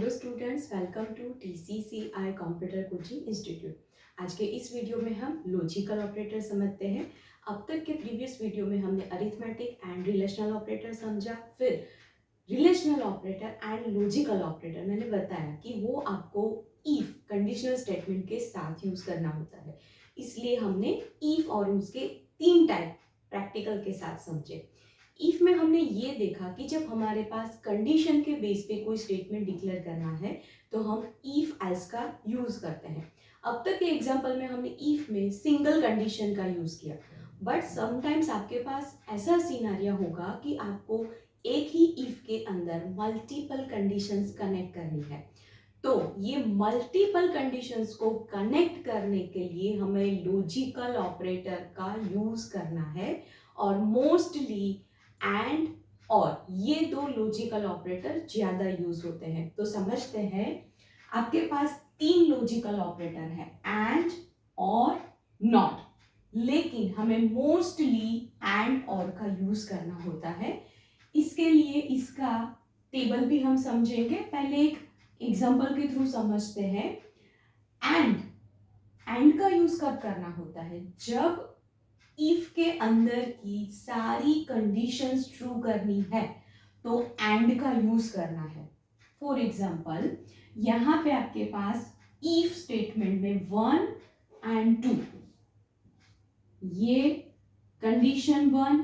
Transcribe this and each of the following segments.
Hello students, welcome to TCCI computer coaching institute. आज के इस वीडियो में हम लॉजिकल ऑपरेटर समझते हैं। अब तक के प्रीवियस वीडियो में हमने अरिथमेटिक एंड रिलेशनल ऑपरेटर समझा, फिर relational operator and logical operator मैंने बताया कि वो आपको इफ कंडीशनल स्टेटमेंट के साथ यूज करना होता है, इसलिए हमने इफ और उसके 3 टाइप प्रैक्टिकल के साथ समझे। इफ में हमने ये देखा कि जब हमारे पास कंडीशन के बेस पे कोई स्टेटमेंट डिक्लेयर करना है तो हम इफ एल्स का यूज करते हैं। अब तक के एग्जांपल में हमने इफ में सिंगल कंडीशन का यूज किया, बट समटाइम्स आपके पास ऐसा सिनेरियो होगा कि आपको एक ही इफ के अंदर मल्टीपल कंडीशंस कनेक्ट करनी है। तो ये मल्टीपल कंडीशंस को कनेक्ट करने के लिए हमें लॉजिकल ऑपरेटर का यूज करना है, और मोस्टली एंड और ये दो लॉजिकल ऑपरेटर ज्यादा यूज होते हैं। तो समझते हैं, आपके पास 3 लॉजिकल ऑपरेटर है, एंड और नॉट, लेकिन हमें मोस्टली एंड और का यूज करना होता है। इसके लिए इसका टेबल भी हम समझेंगे, पहले एक एग्जांपल के थ्रू समझते हैं। एंड का यूज कब करना होता है? जब इफ के अंदर की सारी कंडीशंस ट्रू करनी है तो एंड का यूज करना है। फॉर एग्जांपल, यहां पे आपके पास इफ स्टेटमेंट में 1 एंड 2, ये कंडीशन 1,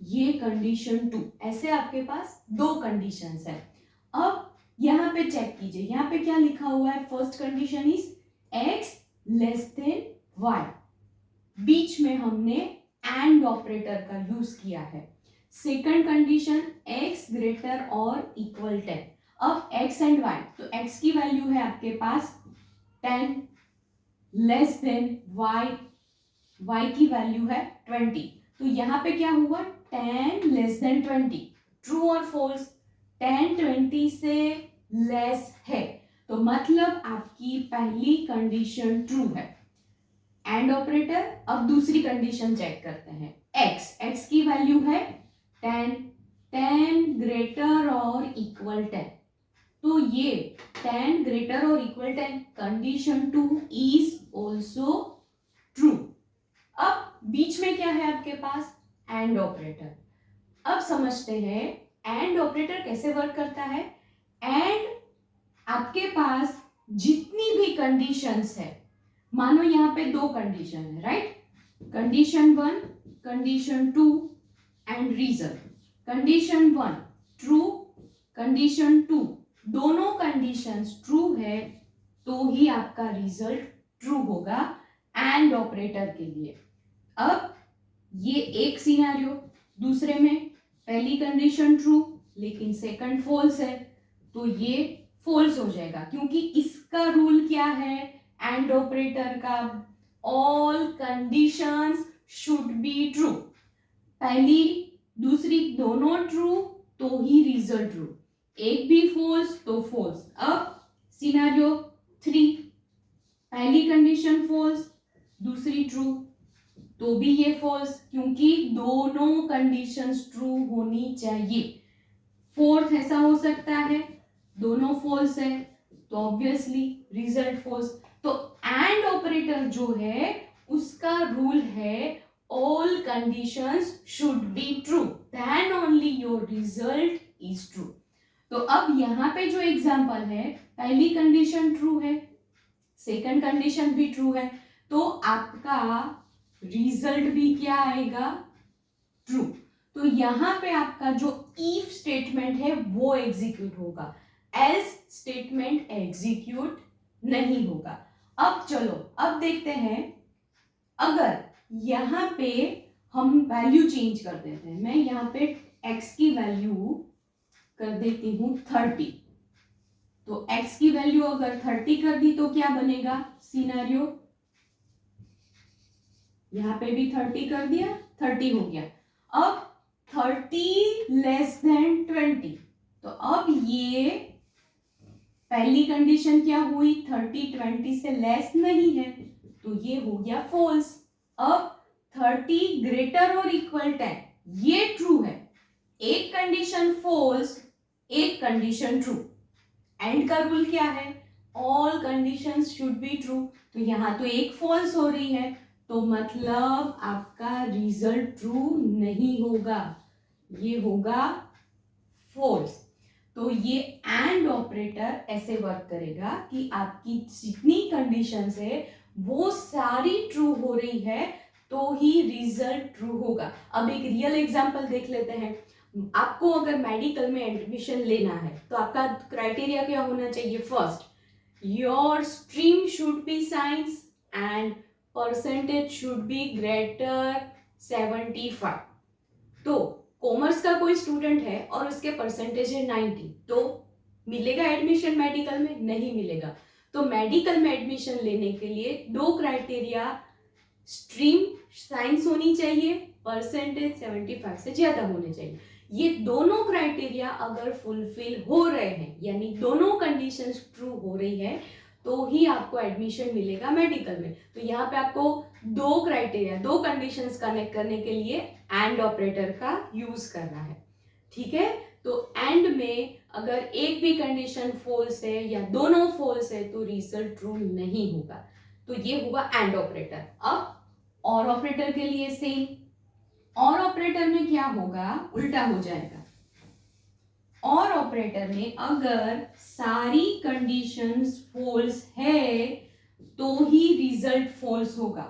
ये कंडीशन 2, ऐसे आपके पास 2 कंडीशंस है। अब यहां पे चेक कीजिए, यहां पे क्या लिखा हुआ है? First condition is x less than y, बीच में हमने एंड ऑपरेटर का यूज किया है। सेकंड कंडीशन x ग्रेटर और इक्वल 10। अब x एंड y, तो x की वैल्यू है आपके पास 10 लेस देन y की वैल्यू है 20। तो यहां पे क्या हुआ? 10 लेस देन 20, ट्रू और फॉल्स? 10 20 से लेस है, तो मतलब आपकी पहली कंडीशन ट्रू है। And operator. अब दूसरी कंडीशन चेक करते हैं। x की वैल्यू है 10 ग्रेटर और इक्वल 10, तो ये 10 ग्रेटर और equal 10, condition 2 is also true. अब बीच में क्या है आपके पास? And operator. अब समझते हैं एंड ऑपरेटर कैसे वर्क करता है। एंड आपके पास जितनी भी कंडीशंस है, मानो यहाँ पे 2 कंडीशन है, right? Condition 1, condition 2 and result. Condition 1 true, condition 2, दोनों कंडीशंस ट्रू है तो ही आपका रिजल्ट ट्रू होगा एंड ऑपरेटर के लिए। अब ये एक सिनेरियो, दूसरे में पहली कंडीशन ट्रू लेकिन सेकंड फॉल्स है, तो ये फॉल्स हो जाएगा, क्योंकि इसका रूल क्या है एंड ऑपरेटर का? All conditions should be true. पहली दूसरी दोनों ट्रू तो ही रिजल्ट ट्रू, एक भी फॉल्स तो फॉल्स। अब सिनेरियो 3, पहली कंडीशन फॉल्स, दूसरी ट्रू, तो भी ये फॉल्स, क्योंकि दोनों कंडीशंस ट्रू होनी चाहिए। फोर्थ ऐसा हो सकता है दोनों फॉल्स है तो ऑब्वियसली रिजल्ट फॉल्स। तो एंड ऑपरेटर जो है उसका रूल है all conditions should be true, then only your result is true. तो अब यहां पे जो एग्जांपल है, पहली कंडीशन ट्रू है, सेकंड कंडीशन भी ट्रू है, तो आपका रिजल्ट भी क्या आएगा? ट्रू। तो यहां पे आपका जो इफ स्टेटमेंट है वो एग्जीक्यूट होगा, एल्स स्टेटमेंट एग्जीक्यूट नहीं होगा। अब चलो अब देखते हैं, अगर यहां पे हम वैल्यू चेंज कर देते हैं, मैं यहां पे x की वैल्यू कर देती हूं 30, तो x की वैल्यू अगर 30 कर दी तो क्या बनेगा सिनेरियो? यहां पे भी 30 कर दिया, 30 हो गया। अब 30 लेस देन 20, तो अब ये पहली कंडीशन क्या हुई? 30 20 से लेस नहीं है, तो ये हो गया फॉल्स। अब 30 ग्रेटर और इक्वल 10, ये ट्रू है। एक कंडीशन फॉल्स, एक कंडीशन ट्रू। एंड का रूल क्या है, all conditions should be true. तो यहाँ तो एक फॉल्स हो रही है, तो मतलब आपका रिजल्ट ट्रू नहीं होगा, ये होगा फॉल्स। तो ये एंड ऑपरेटर ऐसे वर्क करेगा कि आपकी जितनी कंडीशंस है वो सारी ट्रू हो रही है तो ही रिजल्ट ट्रू होगा। अब एक रियल एग्जांपल देख लेते हैं। आपको अगर मेडिकल में एडमिशन लेना है तो आपका क्राइटेरिया क्या होना चाहिए, first your stream should be science and percentage should be greater 75। तो कॉमर्स का कोई स्टूडेंट है और उसके परसेंटेज है 90, तो मिलेगा एडमिशन मेडिकल में? नहीं मिलेगा। तो मेडिकल में एडमिशन लेने के लिए दो क्राइटेरिया, स्ट्रीम साइंस होनी चाहिए, परसेंटेज 75 से ज्यादा होने चाहिए। ये दोनों क्राइटेरिया अगर फुलफिल हो रहे हैं, यानी दोनों कंडीशंस ट्रू हो रही है, तो ही आपको एडमिशन मिलेगा मेडिकल में। तो यहाँ पे आपको दो क्राइटेरिया, दो कंडीशंस कनेक्ट करने के लिए एंड ऑपरेटर का यूज करना है, ठीक है। तो एंड में अगर एक भी कंडीशन फॉल्स है या दोनों फॉल्स है तो रिजल्ट ट्रू नहीं होगा। तो ये हुआ एंड ऑपरेटर। अब और ऑपरेटर के लिए सेम, और ऑपरेटर में क्या होगा, उल्टा हो जाएगा। और ऑपरेटर में अगर सारी कंडीशंस फॉल्स है तो ही रिजल्ट फॉल्स होगा।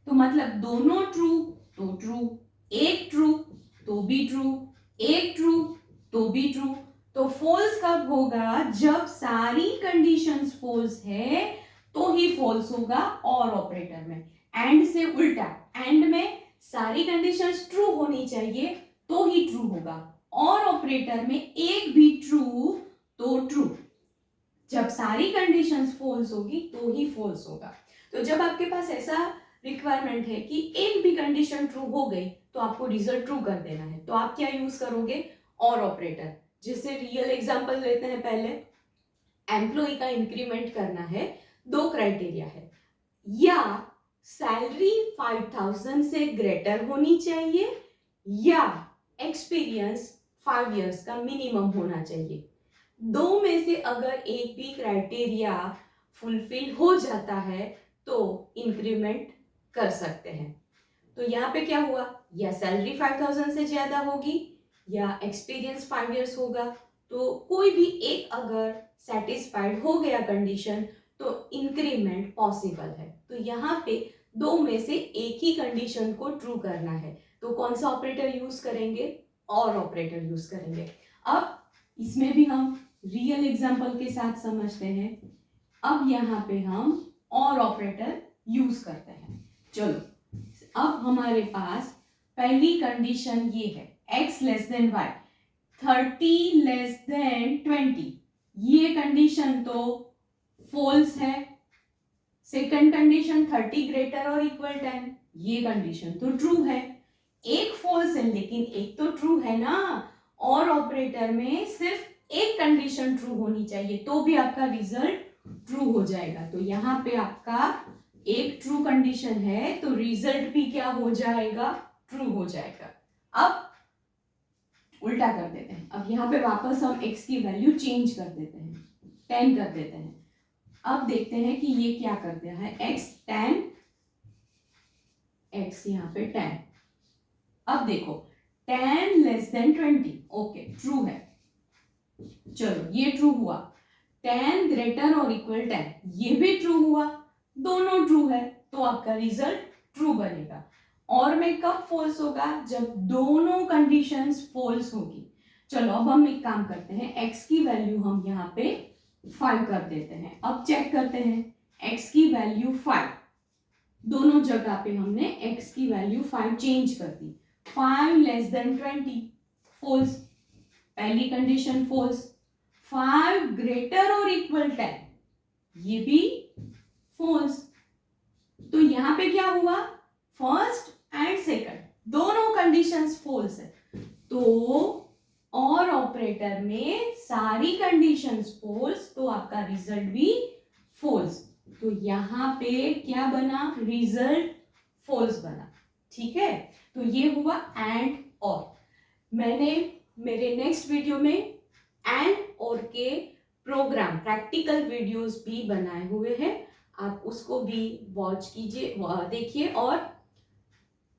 तो मतलब दोनों ट्रू तो ट्रू, एक ट्रू तो भी ट्रू, एक ट्रू तो भी ट्रू। तो फॉल्स कब होगा, जब सारी कंडीशंस फॉल्स है तो ही फॉल्स होगा और ऑपरेटर में। एंड से उल्टा, एंड में सारी कंडीशंस ट्रू होनी चाहिए तो ही ट्रू होगा, और ऑपरेटर में एक भी ट्रू तो ट्रू, जब सारी कंडीशंस फॉल्स होगी तो ही फॉल्स होगा। तो जब आपके पास ऐसा रिक्वायरमेंट है कि एक भी कंडीशन ट्रू हो गई तो आपको रिजल्ट ट्रू कर देना है, तो आप क्या यूज करोगे, और ऑपरेटर। जिससे रियल एग्जांपल लेते हैं पहले, एम्प्लॉय का इंक्रीमेंट करना है, दो क्राइटेरिया है, या सैलरी 5000 से ग्रेटर होनी चाहिए या एक्सपीरियंस 5 इयर्स का मिनिमम होना चाहिए। दो में से अगर एक भी क्राइटेरिया फुलफिल हो जाता है तो इंक्रीमेंट कर सकते हैं। तो यहाँ पे क्या हुआ, या सैलरी 5000 से ज्यादा होगी या एक्सपीरियंस 5 इयर्स होगा। तो कोई भी एक अगर सेटिस्फाइड हो गया कंडीशन तो इंक्रीमेंट पॉसिबल है। तो यहाँ पे दो में से एक ही कंडीशन को ट्रू करना है, तो कौन सा ऑपरेटर यूज करेंगे, और ऑपरेटर यूज करेंगे। अब इसमें भी हम रियल एग्जांपल के साथ समझते हैं। अब यहाँ पे हम और ऑपरेटर यूज करते हैं। चलो, अब हमारे पास पहली कंडीशन ये है, x less than y, 30 less than 20, ये कंडीशन तो फॉल्स है। सेकंड कंडीशन 30 ग्रेटर और इक्वल 10, ये कंडीशन तो ट्रू है। एक फॉल्स है लेकिन एक तो ट्रू है ना। और ऑपरेटर में सिर्फ एक कंडीशन ट्रू होनी चाहिए तो भी आपका रिजल्ट ट्रू हो जाएगा। तो यहाँ पे आपका एक ट्रू कंडीशन है तो रिजल्ट भी क्या हो जाएगा, ट्रू हो जाएगा। अब उल्टा कर देते हैं, अब यहाँ पे वापस हम x की वैल्यू चेंज कर देते हैं, 10 कर देते हैं। अब देखते हैं कि ये क्या कर दिया है, x 10, x यहाँ पे 10। अब देखो 10 लेस देन 20, ओके ट्रू है। चलो ये ट्रू हुआ। 10 ग्रेटर और इक्वल 10, ये भी ट्रू हुआ, दोनों ट्रू है तो आपका रिजल्ट ट्रू बनेगा। और में कब फॉल्स होगा, जब दोनों कंडीशंस फॉल्स होगी। चलो अब हम एक काम करते हैं, x की वैल्यू हम यहाँ पे 5 कर देते हैं। अब चेक करते हैं, x की वैल्यू 5, दोनों जगह पे हमने x की वैल्यू 5 चेंज कर दी। 5 लेस देन 20, फॉल्स, पहली कंडीशन फॉल्स। 5 ग्रेटर और इक्वल 10, ये भी फॉल्स। तो यहां पे क्या हुआ, फर्स्ट एंड सेकंड दोनों कंडीशंस फॉल्स है, तो और ऑपरेटर में सारी कंडीशंस फॉल्स तो आपका रिजल्ट भी फॉल्स। तो यहां पे क्या बना, रिजल्ट फॉल्स बना, ठीक है। तो ये हुआ एंड और। मैंने मेरे नेक्स्ट वीडियो में एंड और के प्रोग्राम प्रैक्टिकल वीडियोस भी बनाए हुए हैं, आप उसको भी वॉच कीजिए, देखिए, और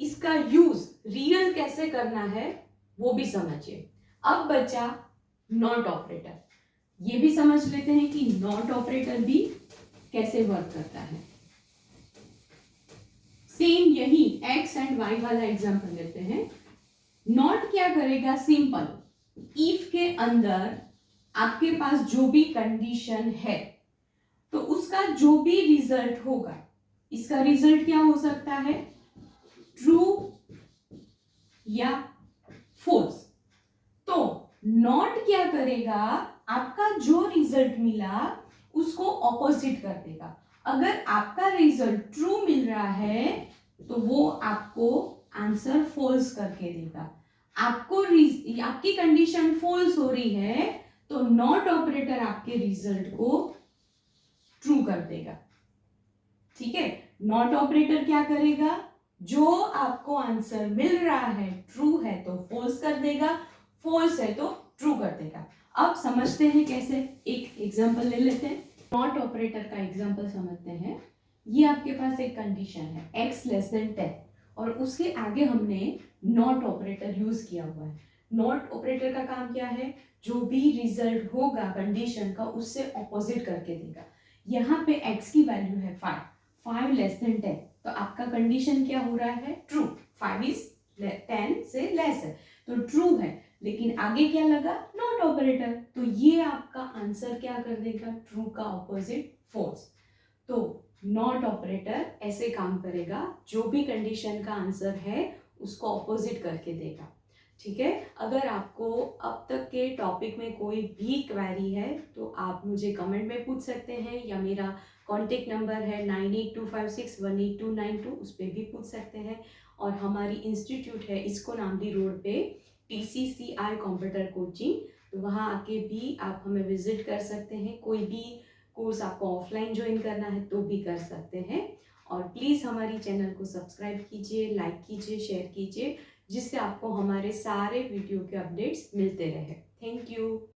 इसका यूज रियल कैसे करना है वो भी समझिए। अब बचा नॉट ऑपरेटर, ये भी समझ लेते हैं कि नॉट ऑपरेटर भी कैसे वर्क करता है। सेम यही एक्स एंड वाई वाला एग्जांपल लेते हैं। नॉट क्या करेगा, सिंपल, इफ के अंदर आपके पास जो भी कंडीशन है तो उसका जो भी रिजल्ट होगा, इसका रिजल्ट क्या हो सकता है, ट्रू या फॉल्स। तो नॉट क्या करेगा, आपका जो रिजल्ट मिला उसको ऑपोजिट कर देगा। अगर आपका रिजल्ट ट्रू मिल रहा है तो वो आपको आंसर फॉल्स करके देगा। आपको आपकी कंडीशन फॉल्स हो रही है तो नॉट ऑपरेटर आपके रिजल्ट को ट्रू कर देगा। ठीक है, नॉट ऑपरेटर क्या करेगा, जो आपको आंसर मिल रहा है ट्रू है तो फॉल्स कर देगा, फॉल्स है तो ट्रू कर देगा। अब समझते हैं कैसे, एक एग्जांपल ले लेते हैं। नॉट ऑपरेटर का एग्जांपल समझते हैं। ये आपके पास एक कंडीशन है x लेस देन 10 और उसके आगे हमने नॉट ऑपरेटर यूज किया हुआ है। नॉट ऑपरेटर का काम क्या है, जो भी रिजल्ट होगा कंडीशन का उससे ऑपोजिट करके देगा। यहाँ पे x की वैल्यू है 5 लेस देन 10, तो आपका कंडीशन क्या हो रहा है, ट्रू। 5 इज 10 से लेस है तो ट्रू है, लेकिन आगे क्या लगा, नॉट ऑपरेटर, तो ये आपका आंसर क्या कर देगा, ट्रू का ऑपोजिट फॉल्स। तो नॉट ऑपरेटर ऐसे काम करेगा, जो भी कंडीशन का आंसर है उसको ऑपोजिट करके देगा। ठीक है, अगर आपको अब तक के टॉपिक में कोई भी क्वेरी है तो आप मुझे कमेंट में पूछ सकते हैं, या मेरा कॉन्टेक्ट नंबर है 9825618292, उस पर भी पूछ सकते हैं। और हमारी इंस्टीट्यूट है इस्कॉन आमदी रोड पे, TCCI कंप्यूटर कोचिंग, तो वहाँ आके भी आप हमें विजिट कर सकते हैं। कोई भी कोर्स आपको ऑफलाइन ज्वाइन करना है तो भी कर सकते हैं। और प्लीज़ हमारी चैनल को सब्सक्राइब कीजिए, लाइक कीजिए, शेयर कीजिए, जिससे आपको हमारे सारे वीडियो के अपडेट्स मिलते रहे। Thank you.